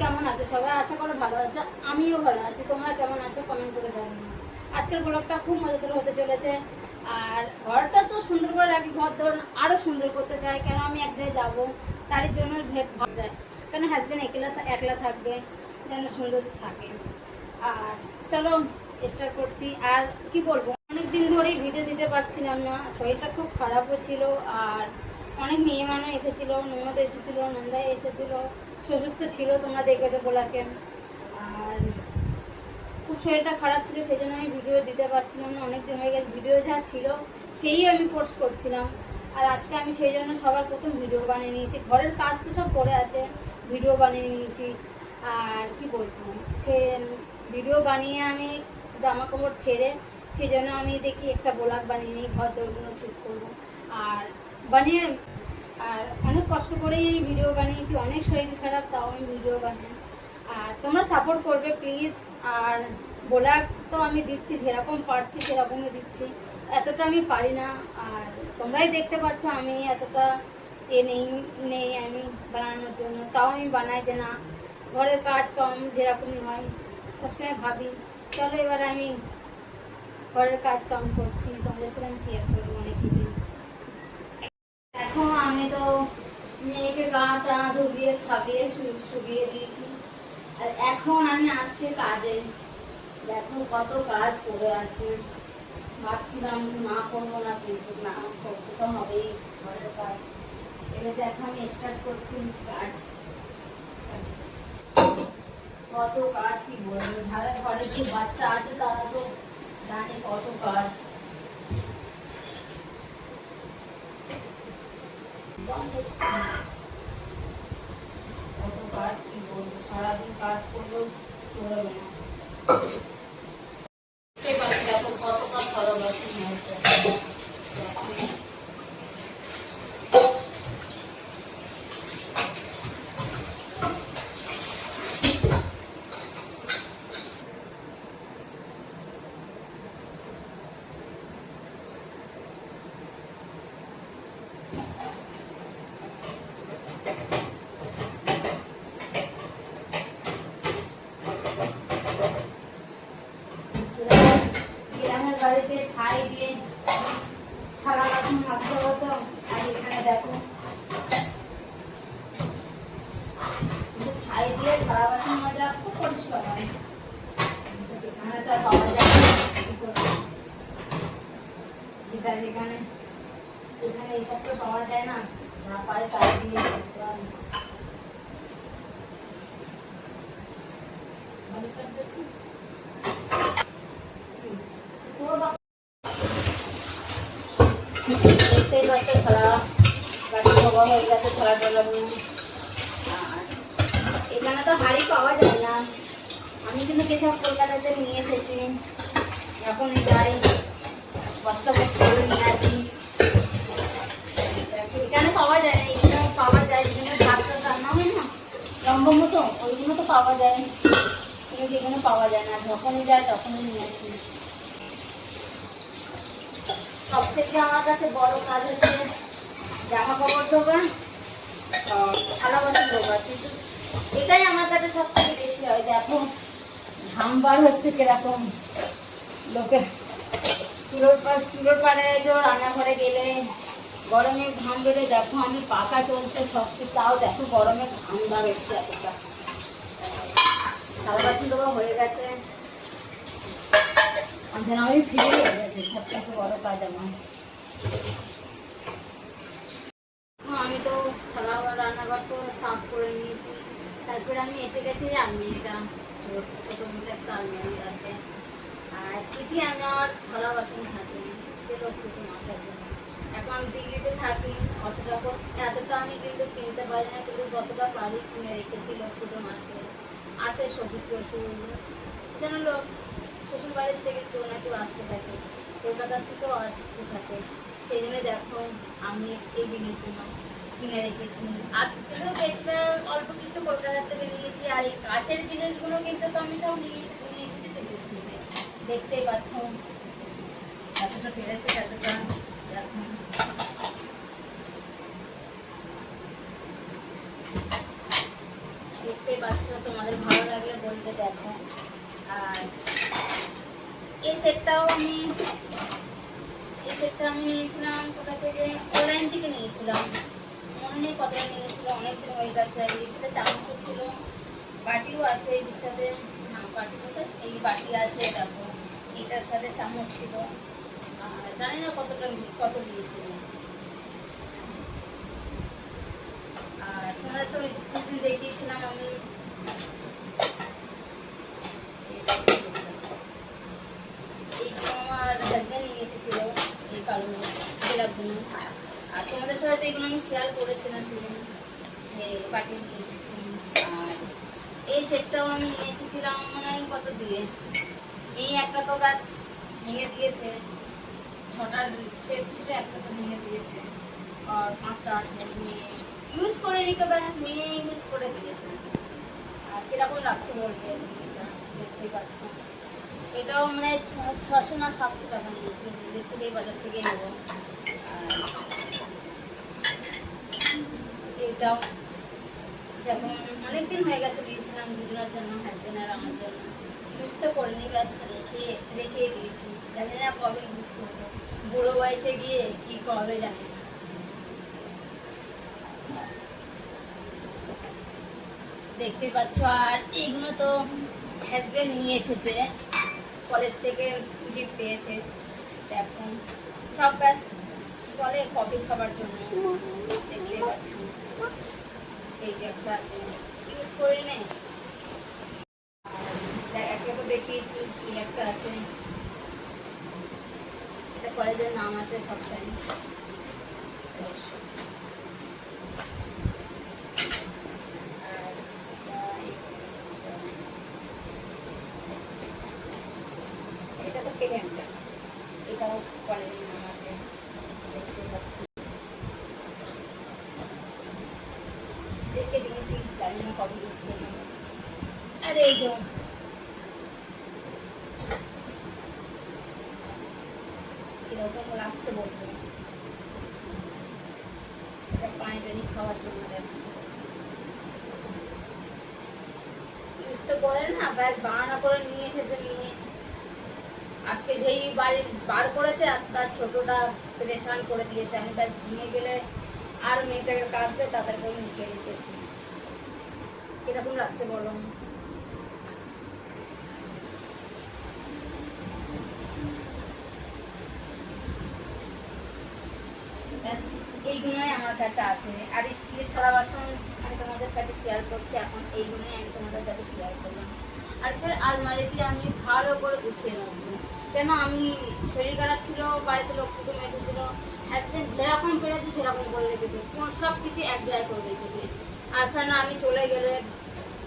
কেমন আছো সবাই? আশা করো ভালো আছো, আমিও ভালো আছি। তোমরা কেমন আছো কমেন্ট করে জানিও। আজকের ব্লগটা খুব মজাদার হতে চলেছে। আর ঘরটা তো সুন্দর করে রাখি, ঘর ধরুন আরও সুন্দর করতে চাই, কেন আমি এক জায়গায় যাবো তারই জন্য ভাব যায়, কেন হাজব্যান্ড একলা থাকবে, যেন সুন্দর থাকে। আর চলো স্টার্ট করছি। আর কি বলবো, অনেক দিন ধরেই ভিডিও দিতে পারছিলাম না, শরীরটা খুব খারাপও ছিল। আর অনেক মেয়ে মানুষ এসেছিলো, ননদ এসেছিলো, নন্দাই এসেছিলো, শ্বশুর তো ছিল, তোমরা দেখেছো বলাকে। আর খুব শরীরটা খারাপ ছিল, সেই জন্য আমি ভিডিও দিতে পারছিলাম না, অনেক দিন হয়ে গেছে। ভিডিও যা ছিল সেই আমি পোস্ট করছিলাম। আর আজকে আমি সেই জন্য সবার প্রথম ভিডিও বানিয়ে নিয়েছি। ঘরের কাজ তো সব পড়ে আছে, ভিডিও বানিয়ে নিয়েছি। আর কি বলবো, সে ভিডিও বানিয়ে আমি জামা কাপড় ছেড়ে সেই জন্য আমি দেখি একটা ব্লগ বানিয়ে নিই, ঘর দৌড়গুলো ঠিক করবো। আর বানিয়ে আর অনেক কষ্ট করেই আমি ভিডিও বানিয়েছি, অনেক শরীর খারাপ তাও আমি ভিডিও বানাই। আর তোমরা সাপোর্ট করবে প্লিজ। আর ব্লগ তো আমি দিচ্ছি, যেরকম পারছি সেরকমই দিচ্ছি, এতটা আমি পারি না। আর তোমরাই দেখতে পাচ্ছ আমি এতটা নেই আমি বানানোর জন্য, তাও আমি বানাই যে না, ঘরের কাজ কম যেরকমই হয় সবসময় ভাবি চলো এবার আমি ঘরের কাজ কম করছি, তোমাদের সাথে আমি শেয়ার করবো অনেক কিছু। দেখো আমি তো মেয়েকে গা টা ধুবিয়ে খাবিয়ে শুকিয়ে দিয়েছি। আর এখন আমি আসছি কাজে। দেখো কত কাজ পড়ে আছে, ভাবছিলাম না করবো না, কিন্তু না করতে তো হবেই ঘরের কাজ। এবার দেখো আমি স্টার্ট করছি কাজ। কত কাজ কি বলবো, যারা ঘরে যে বাচ্চা আছে তারা তো জানে কত কাজ। কত কাজ কি বলবো, সারাদিন কাজ করলেও চলবে না। দেখো কতটা ভালো বাসন হয়েছে। গ্রামের বাড়িতে ছাই দিয়ে থালা বাসন মাজতে হতো, আর এখানে দেখো ছাই দিয়ে থালা বাসন মাজা খুব পরিষ্কার হয়। এখানে তো আর পাওয়া যায় না, যেখানে এইসব তো পাওয়া যায় না, যা পায় তাই দিয়ে করতে হয়। দেখতেই পাচ্ছ থালা গাড়ি ধোয়া হয়ে গেছে, থালা টালা। আর এখানে তো হাঁড়ি পাওয়া যায় না, আমি কিন্তু যেসব কলকাতাতে নিয়ে এসেছি, এখন যাই বস্তা বস্তা করে নিয়ে আসি। এখানে পাওয়া যায় না, এখানে পাওয়া যায় যেখানে ভাতটা রান্না হয় না লম্বা মতো, ওইগুলো তো পাওয়া যায়, কিন্তু যেখানে পাওয়া যায় না যখনই যায় তখনই নিয়ে আসি। সব থেকে আমার কাছে বড় কাজ হচ্ছে জামা কাপড় ধোবা, থালা বাসন ধোবা, কিন্তু এটাই আমার কাছে সব থেকে বেশি হয়। দেখো ঘাম বার হচ্ছে কিরকম, লোকের চুলোর পাড়ে যে রান্নাঘরে গেলে গরমে ঘাম বেড়ে, দেখো আমি পাকা চলছে সব কিছু, তাও দেখো গরমে ঘাম বার হচ্ছে এতটা। থালা বাসন ধোবা হয়ে গেছে, আমি ফিরে হয়ে গেছে, সব থেকে বড় কাজ আমার। আমি তো থালা রান্নাঘর তো সাফ করে নিয়েছি, তারপরে আমি এসে গেছি আলমারিটা, ছোটো মতো একটা আলমারি আছে। আর তিথি আমার থালা বাসন থাকে লক্ষ্মীতে মাসার জন্য। এখন আমি দিল্লিতে থাকি, এতটা আমি কিন্তু কিনতে পারি না, কিন্তু যতটা পারি কিনে রেখেছি লক্ষ্মীতে মাসে। আসে শ্বশুর টশুর যেন শ্বশুর বাড়ির থেকে কেউ না কেউ আসতে থাকে, কলকাতার থেকেও আসতে থাকে, সেই জন্য দেখো আমি এই জিনিসগুলো কিনে রেখেছি। আর কিন্তু বেশিরভাগ অল্প কিছু কলকাতার থেকে নিয়েছি। আর এই কাছের জিনিসগুলো কিন্তু তো আমি সব নিয়ে এসেছি দিল্লি থেকে, দেখতেই পাচ্ছ এতটা পেরেছে, এতটা দেখো। দেখতে দেখতেই পাচ্ছ, তোমাদের ভালো লাগলে বলতে দেখো। আর এই সেটটা আমি নিয়েছিলাম কোথা থেকে, অনলাইন থেকে নিয়েছিলাম, মনে নেই কতটা নিয়েছিলাম, অনেকদিন হয়ে গেছে। এর সাথে চামচও ছিল, বাটিও আছে এর সাথে, না বাটি বলতে এই বাটি আছে, দেখো এটার সাথে চামচ ছিল। আর জানি না কত দিয়েছিল। আর তোমাদের তো কিছুদিন দেখিয়েছিলাম আমি এইগুলো আমার হাজব্যান্ড নিয়ে এসেছিল, এই কারণে সেরাগুলো। আর তোমাদের সাথে তো এগুলো আমি শেয়ার করেছিলাম সেদিন, যে বাটি নিয়ে এসেছি। আর এই সেটটাও আমি নিয়ে এসেছিলাম মনে হয় কত দিয়ে, এই একটা তো গাছ ভেঙে দিয়েছে, 6টা সেট ছিল, একটা তো ভেঙে দিয়েছে, আর 5টা আছে মেয়ে ইউজ করে রেখে, ব্যাস মেয়ে ইউজ করে দিয়েছে। আর কিরকম লাগছে বলবে, তুমি এটা দেখতেই পাচ্ছ। এটাও মানে 600 না 700 টাকা নিয়েছিল, দিল্লির থেকে বাজার থেকে নেবো। আর এটাও যখন অনেকদিন হয়ে গেছে দিয়েছিলাম দুজনের জন্য, হাজবেন্ড আর আমার জন্য, ইউজ তো করিনি, ব্যাস রেখে দিয়েছি। জানি না কবে ইউজ করবো, বুড়ো বয়সে গিয়ে কি করবে জানি না। দেখতে পাচ্ছ। আর এইগুলো তো হাজবেন্ড নিয়ে এসেছে, কলেজ থেকে গিফট পেয়েছে। এখন সব ব্যাস বলে কফি খাবার জন্য, দেখতে পাচ্ছ। এই যে একটা আছে, ইউজ করে নেই, একটা তো দেখিয়েছি, এই একটা আছে, এটা কলেজের নাম আছে সবটাই। এটা তো পেরেন্ট, এটাও কলেজের নাম আছে, দেখতে পাচ্ছি। দেখে দিয়েছি, জানি না কবে ইউজ করবো। আর এই যে কিরকম লাগছে বলবো, এটা পানি টানি খাওয়ার জন্য দেখো, ইউজ তো করে না, ব্যাস বানানো করে নিয়ে এসেছে। নিয়ে আজকে যেই বাড়ি বার করেছে, আর তার ছোটটা প্রেশান করে দিয়েছে। আমি তার নিয়ে গেলে আর মেয়েটাকে কাঁদবে, তাদের করে নিয়ে রেখেছি। কিরকম লাগছে বলো। ব্যাস এইগুলোই আমার কাছে আছে। আর স্টিলের থালা বাসন আমি তোমাদের কাছে শেয়ার করছি এখন, এইগুলোই আমি তোমাদের কাছে শেয়ার করলাম। আর ফের আলমারিতে আমি ভালো করে গুছিয়ে রাখবো, কেন আমি শরীর খারাপ ছিল, বাড়িতে লোক কুটুম এসেছিলো, একদিন যেরকম পেরেছি সেরকম করে রেখেছি, সব কিছু এক জায়গায় করে রেখেছি। আর ফের না আমি চলে গেলে,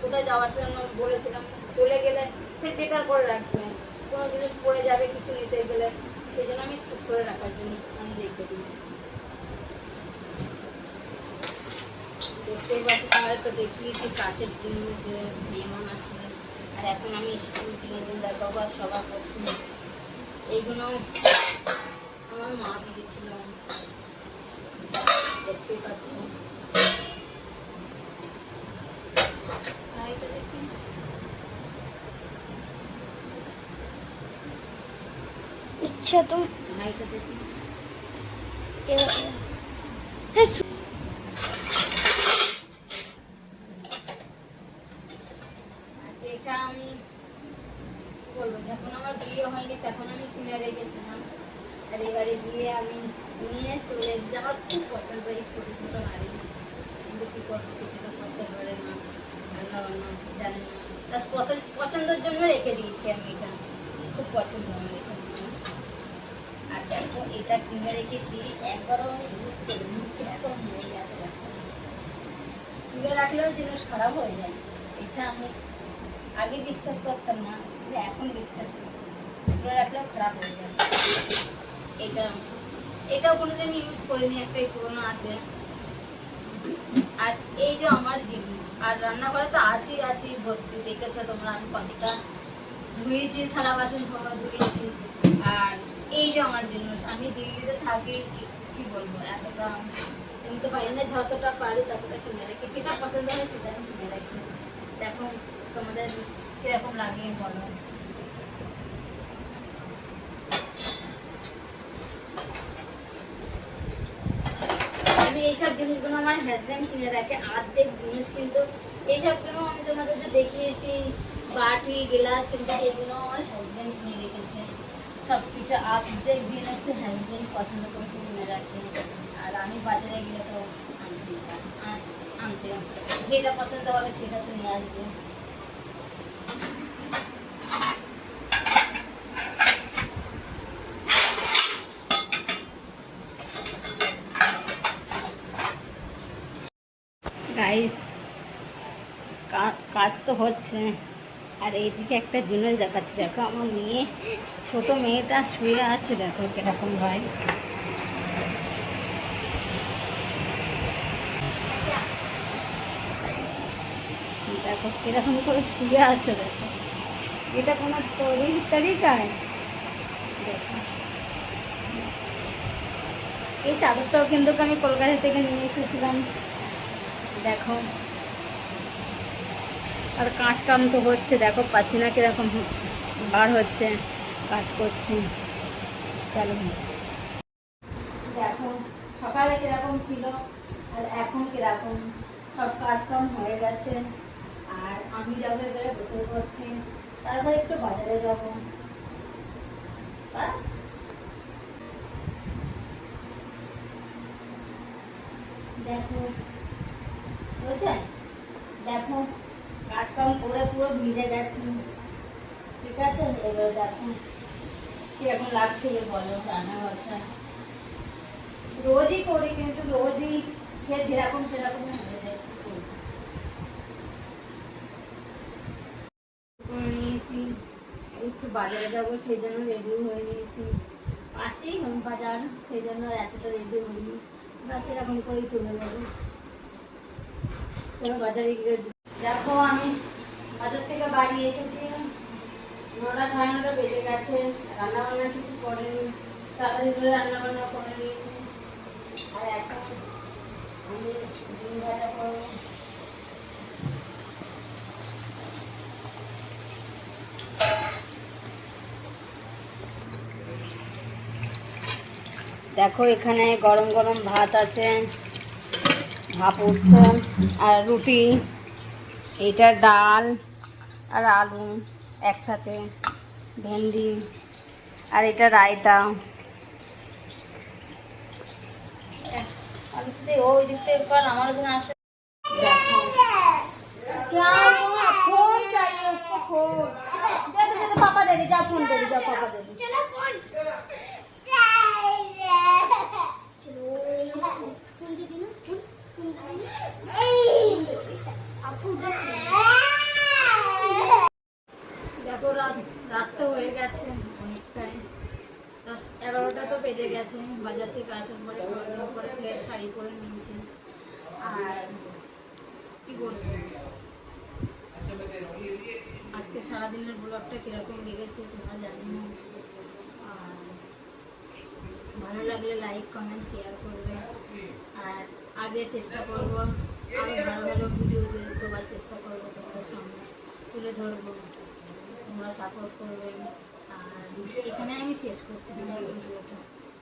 কোথায় যাওয়ার জন্য বলেছিলাম, চলে গেলে ফের বেকার করে রাখবে, কোনো জিনিস পড়ে যাবে কিছু নিতে গেলে, সেই জন্য আমি ঠিক করে রাখার জন্য আমি রেখে দিই। দেখতেই পাচ্ছি, তাহলে তো দেখিয়েছি কাছের জিনিস যে মেহমান আসলে। আর এখন আমি স্টিল জিনিস দেখাবো। আর সবার প্রথম এইগুলো আমার মা দিয়েছিল, দেখতেই পাচ্ছ। এটা দেখি, আচ্ছা তো হাইটা দেখি, এটা আমি বলবো, যখন আমার বিয়ে হয়নি তখন আমি কিনে রেখেছিলাম। আর এবারে বিয়ে আমি নিয়ে চলে এসেছি। আমার খুব পছন্দ এই ছোটো ছোটো নারী, কিন্তু কী করবো, কিছু তো করতে পারে না, রান্না বান্না জানি না, জাস্ট পছন্দের জন্য রেখে দিয়েছি আমি। এটা খুব পছন্দ আমার এইসব জিনিস। আর দেখো এটা কিনে রেখেছি, একবারও আমি ইউজ করি, মুখে এখন হয়ে গেছে, দেখো তুলে রাখলেও জিনিস খারাপ হয়ে যায়। এটা আমি আগে বিশ্বাস করতাম না, কিন্তু এখন বিশ্বাস করি, তুলে রাখলেও খারাপ হয়ে যায়। এটাও কোনোদিন ইউজ করিনি, একটাই পুরোনো আছে। আর এই যে আমার জিনিস, আর রান্নাঘরে তো আছি ভর্তি, দেখেছো তোমরা আমি কতটা ধুয়েছি, থালা বাসন ধুয়েছি। আর এই যে আমার জিনিস, আমি দিল্লিতে থাকি, কি বলবো, এতটা কিনতে পারি না, যতটা পারি ততটা কিনে রাখি, যেটা পছন্দ হয় সেটা আমি কিনে রাখি। তোমাদের কিরকম লাগে বলো। এইসব জিনিসগুলো আমার হাজব্যান্ড কিনে রাখে, অর্ধেক জিনিস কিন্তু এইসবগুলো আমি তোমাদের যে দেখিয়েছি, বাটি গ্লাস, কিন্তু এগুলো আমার হাজব্যান্ড কিনে রেখেছে। সব কিছু অর্ধেক জিনিস তো হাজব্যান্ড পছন্দ করে কিনে রাখে, আর আমি বাজারে গেলে তো আনতে যেটা পছন্দ হবে সেটা তো নিয়ে আসবে। গাইস কাজ তো হচ্ছে, আর এইদিকে একটা জিনিস দেখাচ্ছি। দেখো আমার মেয়ে, ছোট মেয়েটা শুয়ে আছে, দেখো কিরকম হয়। দেখো কিরকম করে শুয়ে আছে, দেখো এটা কোনো তরিকায়। দেখো এই চাদরটাও কিন্তু আমি কলকাতা থেকে নিয়ে এসেছিলাম। দেখো আর কাজ কাম তো হচ্ছে, দেখো পাসিনা কিরকম বার হচ্ছে, কাজ করছি। চলো দেখো সকালে কিরকম ছিল আর এখন কিরকম, সব কাজ কাম হয়ে গেছে। আর আমি যাবো এবারে গোসল করতে, তারপরে একটু বাজারে যাবো, বাস। দেখো বুঝছেন, দেখো কাজ কাম করে পুরো ভিজে গেছে, ঠিক আছে। এবার দেখো কিরকম লাগছে বলো রান্নাঘরটা। রোজই করি কিন্তু রোজই ফের যেরকম সেরকম হয়ে যায়। করে নিয়েছি, একটু বাজারে যাবো সেই জন্য রেডি হয়ে নিয়েছি, পাশেই বাজার, সেই জন্য আর এতটা রেডি হইনি, বা সেরকম করেই চলে যাবো। চলো বাজারে গিয়ে দেখো আমি বাজার থেকে বাড়ি এসেছি, 9টা 9:30 বেজে গেছে। রান্না বান্না কিছু করেনি, তাড়াতাড়ি করে রান্না বান্না করে নিয়েছি। আর এখন আমি ডিম ভাজা করবো। দেখো এখানে গরম গরম ভাত আছে, ভাপ উঠছে, আর রুটি, এইটা ডাল আর আলু একসাথে, ভেন্ডি, আর এটা রায়তা। ওই দিক থেকে আমার ওখানে আসে। দেখো क्या हुआ? फोन चाहिए उसको, फोन दे दे दे, पापा दे दे, जा फोन दे दे, जा पापा दे दे। चलो फोन, चलो फोन दे दे ना, फोन দেখো রাত তো হয়ে গেছে অনেকটাই, 10-11টা তো বেজে গেছে। বাজার থেকে আসার পরে ফ্রেশ শাড়ি পরে নিয়েছি। আর কি বলবো, আজকে সারাদিনের ব্লগটা কীরকম লেগেছে তোমরা জানি না। আর ভালো লাগলে লাইক কমেন্ট শেয়ার করবে, আর আগে চেষ্টা করবো আরও ভালো ভালো ভিডিও দেওয়ার চেষ্টা করবো, তোমাদের সামনে তুলে ধরবো, তোমরা সাপোর্ট করবে। আর এখানে আমি শেষ করছি ভিডিওটা।